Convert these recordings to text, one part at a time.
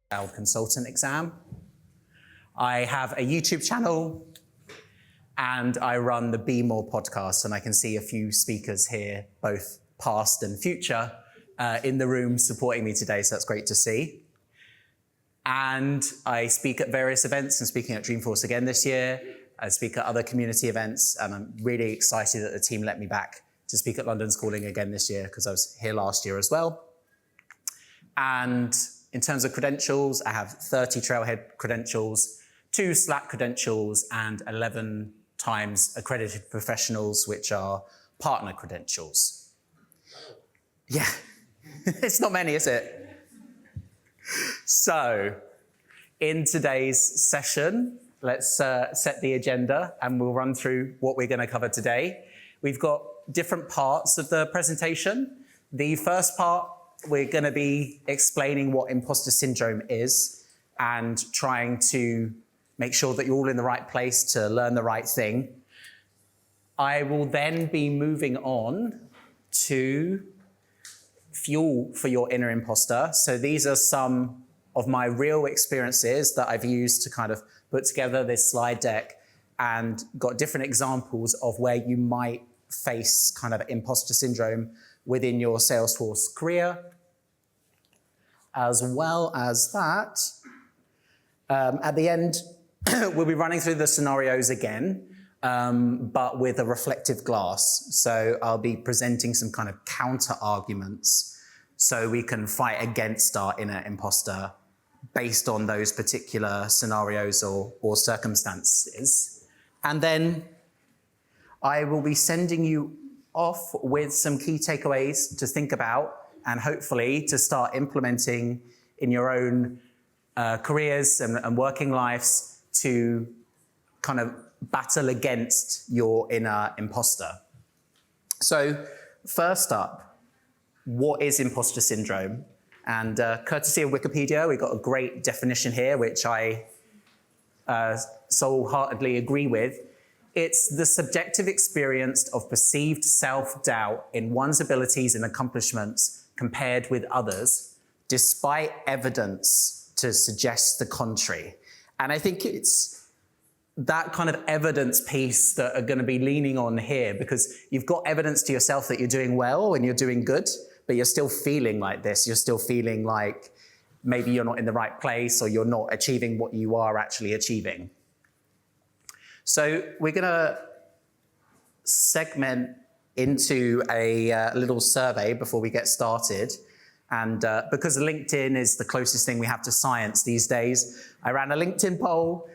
Cloud Consultant exam. I have a YouTube channel and I run the Be More podcast, and I can see a few speakers here, both past and future, in the room supporting me today, so that's great to see. And I speak at various events. I'm speaking at Dreamforce again this year. I speak at other community events, and I'm really excited that the team let me back to speak at London's Calling again this year, because I was here last year as well. And in terms of credentials, I have 30 Trailhead credentials, 2 Slack credentials, and 11 times accredited professionals, which are partner credentials. Yeah, it's not many, is it? So, in today's session, let's set the agenda and we'll run through what we're going to cover today. We've got different parts of the presentation. The first part, we're going to be explaining what imposter syndrome is and trying to make sure that you're all in the right place to learn the right thing. I will then be moving on to fuel for your inner imposter. So these are some of my real experiences that I've used to kind of put together this slide deck, and got different examples of where you might face kind of imposter syndrome within your Salesforce career. As well as that, at the end, we'll be running through the scenarios again, but with a reflective glass. So I'll be presenting some kind of counter arguments so we can fight against our inner imposter based on those particular scenarios or circumstances. And then I will be sending you off with some key takeaways to think about and hopefully to start implementing in your own careers and working lives to kind of battle against your inner imposter. So first up, what is imposter syndrome? And courtesy of Wikipedia, we've got a great definition here, which I wholeheartedly agree with. It's the subjective experience of perceived self-doubt in one's abilities and accomplishments compared with others, despite evidence to suggest the contrary. And I think it's that kind of evidence piece that are going to be leaning on here, because you've got evidence to yourself that you're doing well and you're doing good, but you're still feeling like this. You're still feeling like maybe you're not in the right place or you're not achieving what you are actually achieving. So we're going to segment into a little survey before we get started. And because LinkedIn is the closest thing we have to science these days, I ran a LinkedIn poll,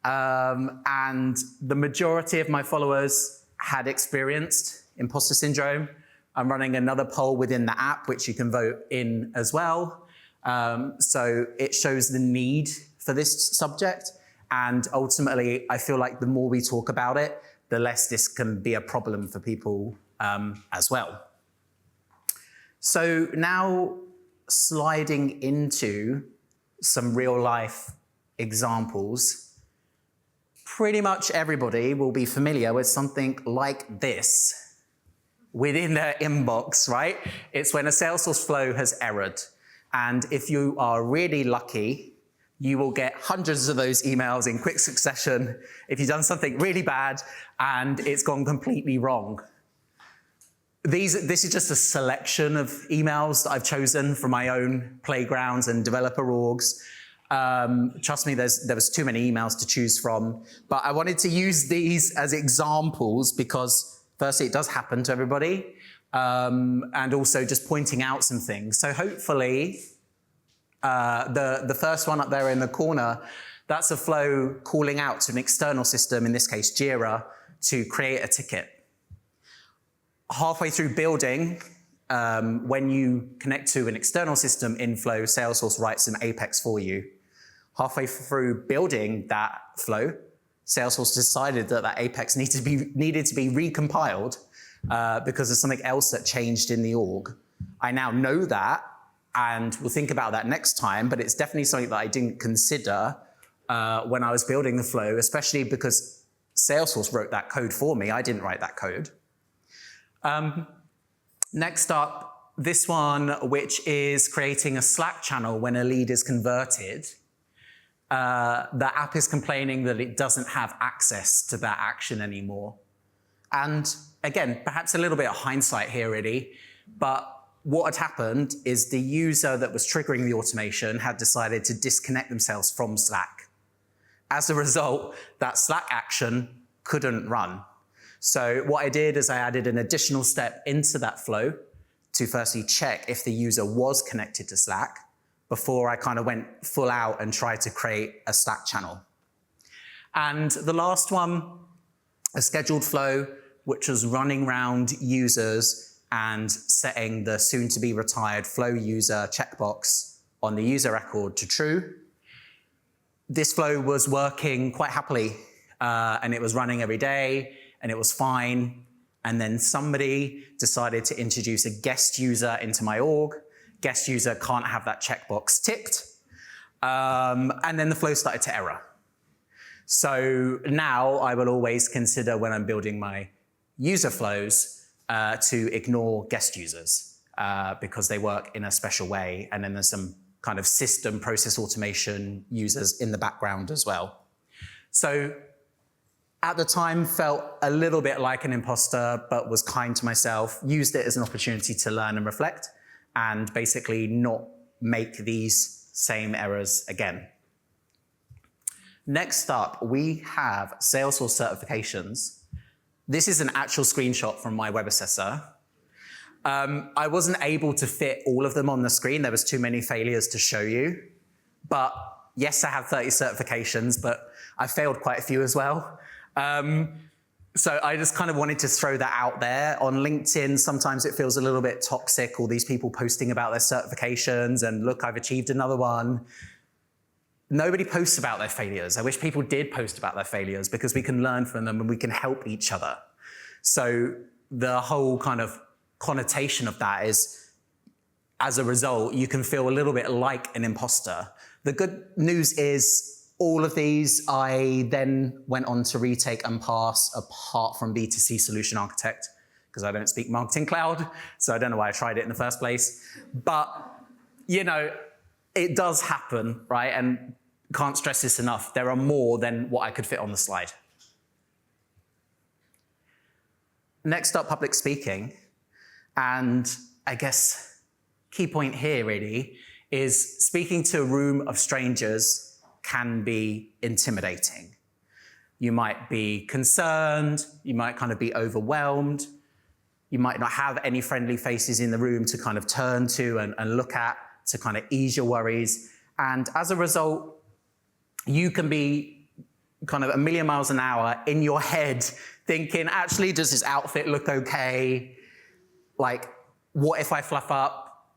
and the majority of my followers had experienced imposter syndrome. I'm running another poll within the app, which you can vote in as well. So it shows the need for this subject. And ultimately, I feel like the more we talk about it, the less this can be a problem for people as well. So now sliding into some real life examples, pretty much everybody will be familiar with something like this within their inbox, right? It's when a Salesforce flow has errored. And if you are really lucky, you will get hundreds of those emails in quick succession if you've done something really bad and it's gone completely wrong. This is just a selection of emails that I've chosen from my own playgrounds and developer orgs. Trust me, there was too many emails to choose from, but I wanted to use these as examples because firstly, it does happen to everybody, and also just pointing out some things. So hopefully, the first one up there in the corner, that's a flow calling out to an external system, in this case Jira, to create a ticket. Halfway through building, when you connect to an external system in Flow, Salesforce writes some Apex for you. Halfway through building that flow, Salesforce decided that that Apex needed to be recompiled because of something else that changed in the org. I now know that, and we'll think about that next time, but it's definitely something that I didn't consider when I was building the flow, especially because Salesforce wrote that code for me. I didn't write that code. Next up, this one, which is creating a Slack channel when a lead is converted. The app is complaining that it doesn't have access to that action anymore. And again, perhaps a little bit of hindsight here really, but what had happened is the user that was triggering the automation had decided to disconnect themselves from Slack. As a result, that Slack action couldn't run. So what I did is I added an additional step into that flow to firstly check if the user was connected to Slack before I kind of went full out and tried to create a Slack channel. And the last one, a scheduled flow, which was running around users and setting the soon-to-be retired flow user checkbox on the user record to true. This flow was working quite happily, and it was running every day, and it was fine. And then somebody decided to introduce a guest user into my org. Guest user can't have that checkbox ticked. And then the flow started to error. So now I will always consider when I'm building my user flows to ignore guest users because they work in a special way. And then there's some kind of system process automation users in the background as well. So at the time felt a little bit like an imposter, but was kind to myself, used it as an opportunity to learn and reflect and basically not make these same errors again. Next up, we have Salesforce certifications. This is an actual screenshot from my web assessor. I wasn't able to fit all of them on the screen. There was too many failures to show you. But yes, I have 30 certifications, but I failed quite a few as well. So I just kind of wanted to throw that out there. On LinkedIn, sometimes it feels a little bit toxic, all these people posting about their certifications and look, I've achieved another one. Nobody posts about their failures. I wish people did post about their failures because we can learn from them and we can help each other. So the whole kind of connotation of that is, as a result, you can feel a little bit like an imposter. The good news is all of these I then went on to retake and pass apart from B2C Solution Architect because I don't speak Marketing Cloud, so I don't know why I tried it in the first place. But, you know, it does happen, right? And can't stress this enough. There are more than what I could fit on the slide. Next up, public speaking. And I guess key point here really is speaking to a room of strangers can be intimidating. You might be concerned, you might kind of be overwhelmed, you might not have any friendly faces in the room to kind of turn to and look at to kind of ease your worries. And as a result, you can be kind of a million miles an hour in your head thinking, actually, does this outfit look okay? Like, what if I fluff up?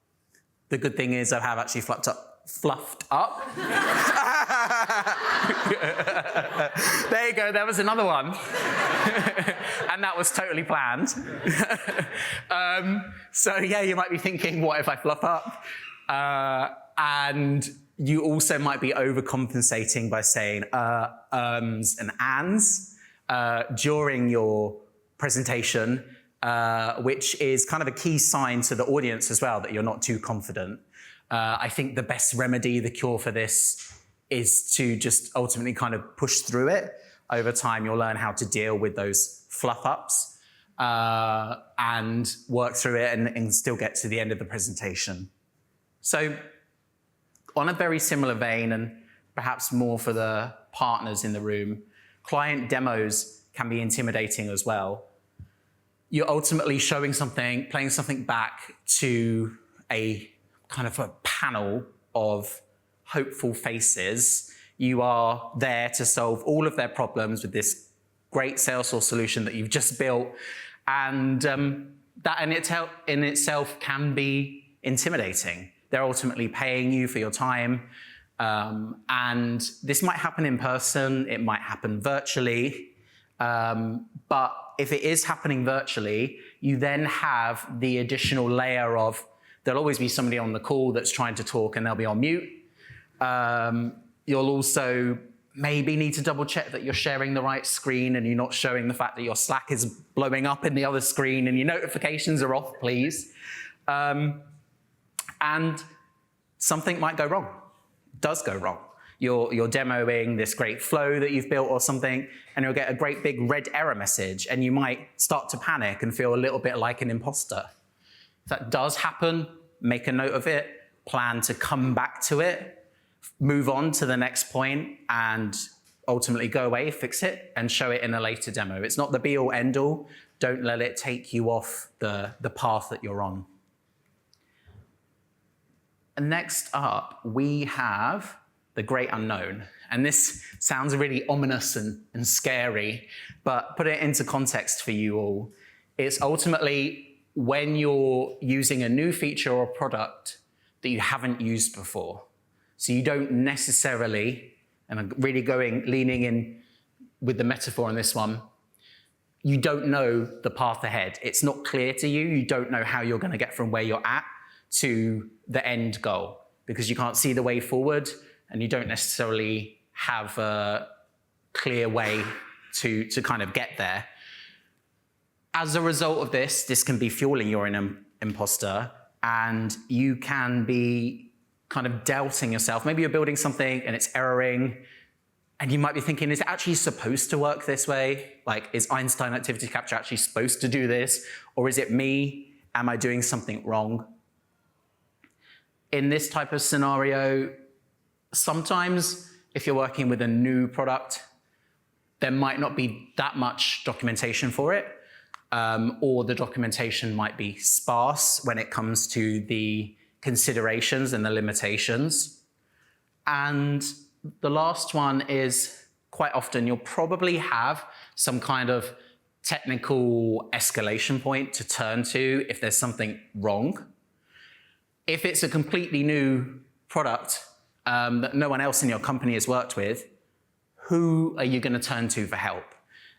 The good thing is I have actually fluffed up. There you go, there was another one. And that was totally planned. So yeah, you might be thinking, what if I fluff up? And you also might be overcompensating by saying ums and ands during your presentation, which is kind of a key sign to the audience as well that you're not too confident. I think the best remedy, the cure for this is to just ultimately kind of push through it. Over time, you'll learn how to deal with those fluff ups and work through it and still get to the end of the presentation. So on a very similar vein, and perhaps more for the partners in the room, client demos can be intimidating as well. You're ultimately showing something, playing something back to a kind of a panel of hopeful faces. You are there to solve all of their problems with this great Salesforce solution that you've just built. And that in itself can be intimidating. They're ultimately paying you for your time. And this might happen in person, it might happen virtually. But if it is happening virtually, you then have the additional layer of, there'll always be somebody on the call that's trying to talk and they'll be on mute. You'll also maybe need to double check that you're sharing the right screen and you're not showing the fact that your Slack is blowing up in the other screen and your notifications are off, please. And something might go wrong, does go wrong. You're demoing this great flow that you've built or something, and you'll get a great big red error message, and you might start to panic and feel a little bit like an imposter. If that does happen, make a note of it, plan to come back to it, move on to the next point, and ultimately go away, fix it, and show it in a later demo. It's not the be-all, end-all. Don't let it take you off the path that you're on. And next up, we have the great unknown. And this sounds really ominous and scary, but put it into context for you all. It's ultimately when you're using a new feature or product that you haven't used before. So you don't necessarily, and I'm really leaning in with the metaphor on this one, you don't know the path ahead. It's not clear to you. You don't know how you're going to get from where you're at to the end goal because you can't see the way forward and you don't necessarily have a clear way to kind of get there. As a result of this can be fueling your imposter, and you can be kind of doubting yourself. Maybe you're building something and it's erroring, and you might be thinking, is it actually supposed to work this way? Like, is Einstein activity capture actually supposed to do this? Or is it me? Am I doing something wrong? In this type of scenario, sometimes if you're working with a new product, there might not be that much documentation for it, or the documentation might be sparse when it comes to the considerations and the limitations. And the last one is quite often you'll probably have some kind of technical escalation point to turn to if there's something wrong. If it's a completely new product that no one else in your company has worked with, who are you going to turn to for help?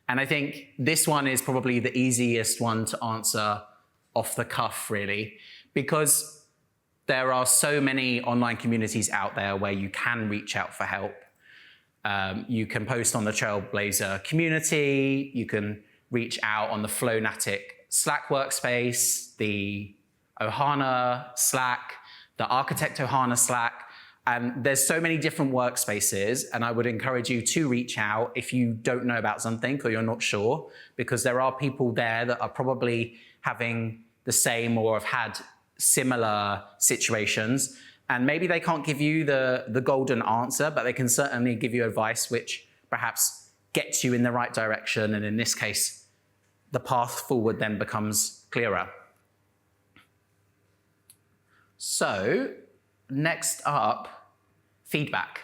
And I think this one is probably the easiest one to answer off the cuff, really, because there are so many online communities out there where you can reach out for help. You can post on the Trailblazer community, you can reach out on the Flownatic Slack workspace, the Ohana Slack, the Architect Ohana Slack. There's so many different workspaces, and I would encourage you to reach out if you don't know about something or you're not sure, because there are people there that are probably having the same or have had similar situations, and maybe they can't give you the golden answer, but they can certainly give you advice which perhaps gets you in the right direction, and in this case, the path forward then becomes clearer. So, next up, feedback.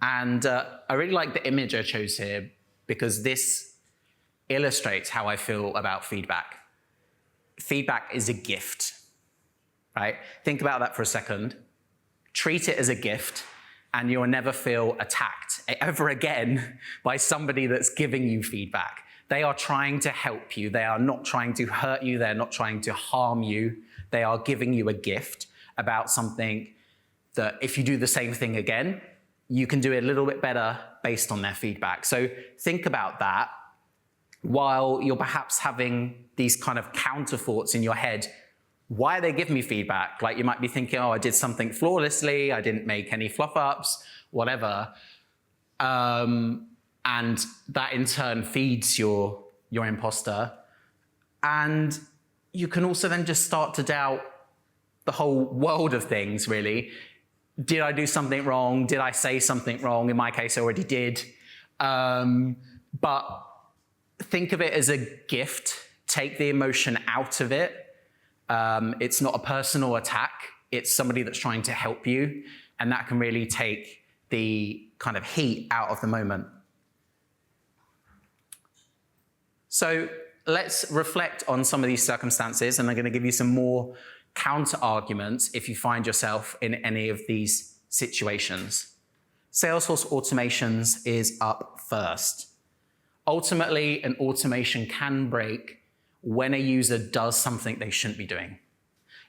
And I really like the image I chose here because this illustrates how I feel about feedback. Feedback is a gift, right? Think about that for a second. Treat it as a gift and you'll never feel attacked ever again by somebody that's giving you feedback. They are trying to help you. They are not trying to hurt you. They're not trying to harm you. They are giving you a gift about something that if you do the same thing again, you can do it a little bit better based on their feedback. So think about that while you're perhaps having these kind of counter thoughts in your head. Why are they giving me feedback? Like you might be thinking, oh, I did something flawlessly, I didn't make any fluff ups, whatever. And that in turn feeds your imposter. And you can also then just start to doubt the whole world of things, really. Did I do something wrong? Did I say something wrong? In my case, I already did. But think of it as a gift. Take the emotion out of it. It's not a personal attack. It's somebody that's trying to help you. And that can really take the kind of heat out of the moment. So let's reflect on some of these circumstances, and I'm going to give you some more counter arguments if you find yourself in any of these situations. Salesforce automations is up first. Ultimately, an automation can break when a user does something they shouldn't be doing.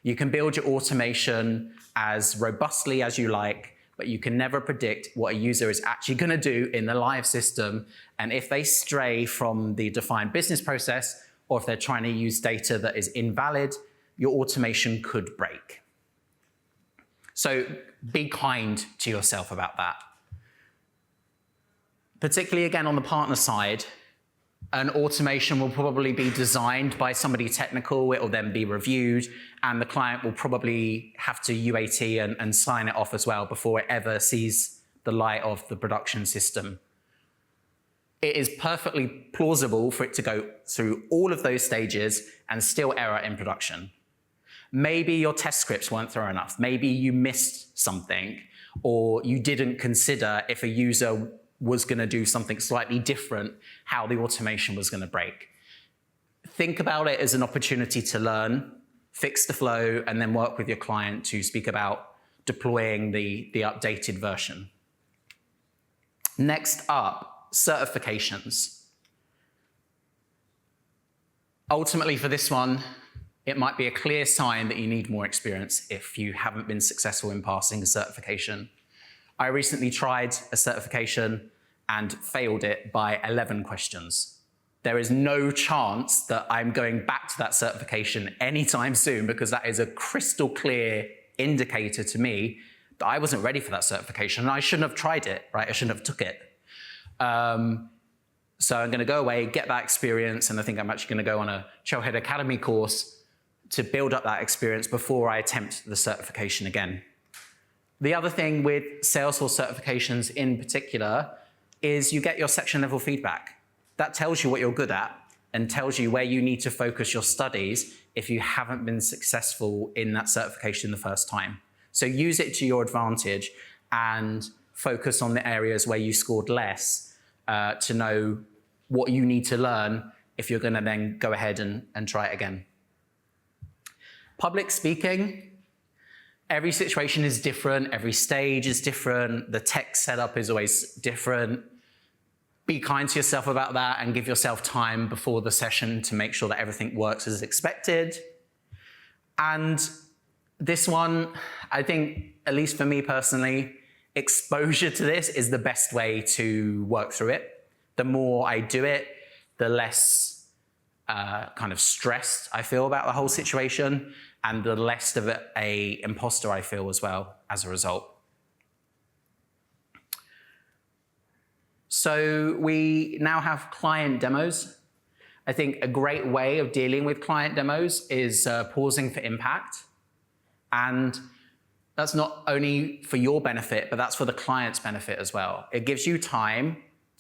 You can build your automation as robustly as you like, but you can never predict what a user is actually going to do in the live system. And if they stray from the defined business process, or if they're trying to use data that is invalid, your automation could break. So be kind to yourself about that. Particularly, again, on the partner side, an automation will probably be designed by somebody technical. It will then be reviewed, and the client will probably have to UAT and sign it off as well before it ever sees the light of the production system. It is perfectly plausible for it to go through all of those stages and still error in production. Maybe your test scripts weren't thorough enough. Maybe you missed something, or you didn't consider if a user was going to do something slightly different, how the automation was going to break. Think about it as an opportunity to learn, fix the flow, and then work with your client to speak about deploying the updated version. Next up, certifications. Ultimately, for this one, it might be a clear sign that you need more experience if you haven't been successful in passing a certification. I recently tried a certification and failed it by 11 questions. There is no chance that I'm going back to that certification anytime soon, because that is a crystal clear indicator to me that I wasn't ready for that certification and I shouldn't have tried it, right? I shouldn't have took it. So I'm going to go away, get that experience, and I think I'm actually going to go on a Trailhead Academy course to build up that experience before I attempt the certification again. The other thing with Salesforce certifications in particular is you get your section level feedback. That tells you what you're good at and tells you where you need to focus your studies if you haven't been successful in that certification the first time. So use it to your advantage and focus on the areas where you scored less to know what you need to learn if you're going to then go ahead and try it again. Public speaking. Every situation is different, every stage is different, the tech setup is always different. Be kind to yourself about that and give yourself time before the session to make sure that everything works as expected. And this one, I think, at least for me personally, exposure to this is the best way to work through it. The more I do it, the less kind of stressed I feel about the whole situation, and the less of a imposter I feel as well as a result. So we now have client demos. I think a great way of dealing with client demos is pausing for impact. And that's not only for your benefit, but that's for the client's benefit as well. It gives you time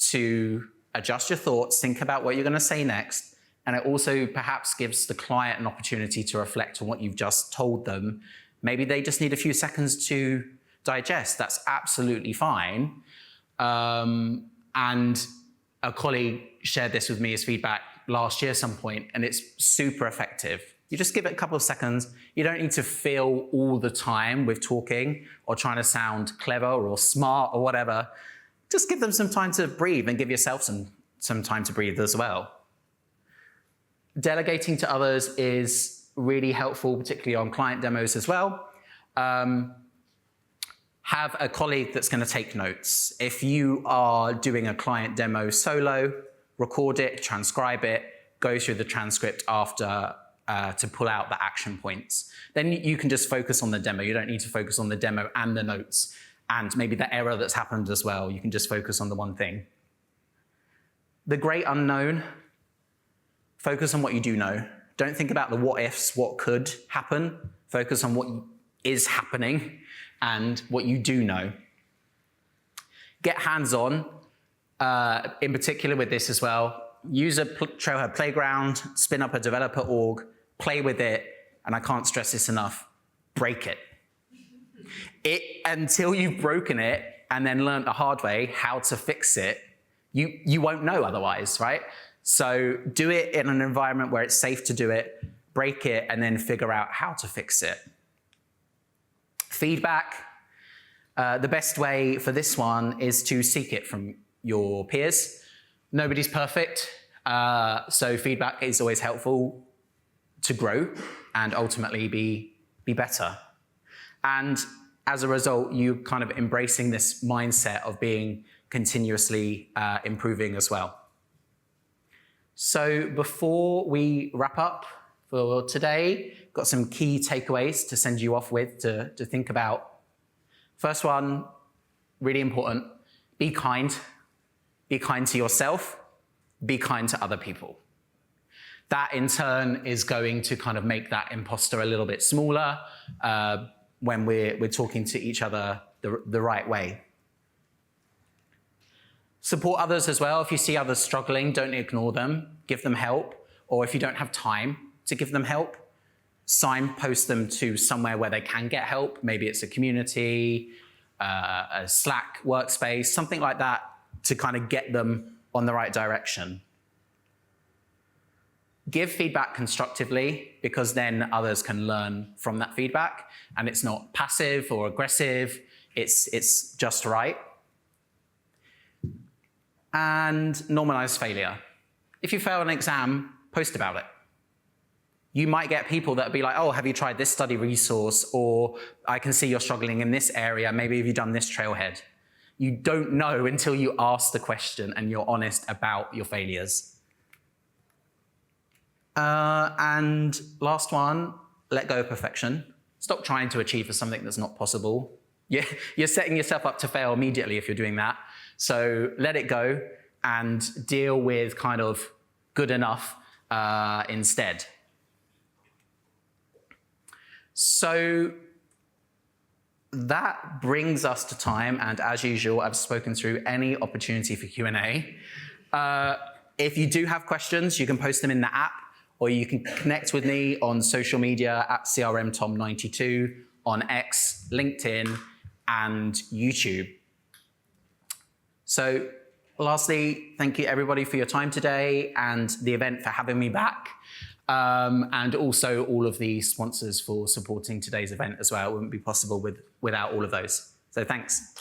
to adjust your thoughts, think about what you're going to say next, and it also perhaps gives the client an opportunity to reflect on what you've just told them. Maybe they just need a few seconds to digest. That's absolutely fine. And a colleague shared this with me as feedback last year at some point, and it's super effective. You just give it a couple of seconds. You don't need to fill all the time with talking or trying to sound clever or smart or whatever. Just give them some time to breathe and give yourself some time to breathe as well. Delegating to others is really helpful, particularly on client demos as well. Have a colleague that's going to take notes. If you are doing a client demo solo, record it, transcribe it, go through the transcript after to pull out the action points. Then you can just focus on the demo. You don't need to focus on the demo and the notes and maybe the error that's happened as well. You can just focus on the one thing. The great unknown. Focus on what you do know. Don't think about the what ifs, what could happen. Focus on what is happening and what you do know. Get hands-on, in particular with this as well. Use a Trailhead playground, spin up a developer org, play with it, and I can't stress this enough, break it. Until you've broken it and then learned the hard way how to fix it, you won't know otherwise, right? So do it in an environment where it's safe to do it, break it, and then figure out how to fix it. Feedback. The best way for this one is to seek it from your peers. Nobody's perfect, so feedback is always helpful to grow and ultimately be better. And as a result, you kind of embracing this mindset of being continuously improving as well. So before we wrap up, for today. Got some key takeaways to send you off with to think about. First one, really important, be kind. Be kind to yourself, be kind to other people. That in turn is going to kind of make that imposter a little bit smaller when we're talking to each other the right way. Support others as well. If you see others struggling, don't ignore them, give them help. Or if you don't have time to give them help, signpost them to somewhere where they can get help. Maybe it's a community, a Slack workspace, something like that to kind of get them on the right direction. Give feedback constructively because then others can learn from that feedback and it's not passive or aggressive, it's just right. And normalize failure. If you fail an exam, post about it. You might get people that will be like, oh, have you tried this study resource? Or I can see you're struggling in this area. Maybe have you done this trailhead? You don't know until you ask the question and you're honest about your failures. And last one, let go of perfection. Stop trying to achieve for something that's not possible. You're setting yourself up to fail immediately if you're doing that. So let it go and deal with kind of good enough instead. So that brings us to time, and as usual, I've spoken through any opportunity for Q&A. If you do have questions, you can post them in the app, or you can connect with me on social media at CRMTom92, on X, LinkedIn, and YouTube. So lastly, thank you everybody for your time today and the event for having me back. And also all of the sponsors for supporting today's event as well. It wouldn't be possible without all of those. So thanks.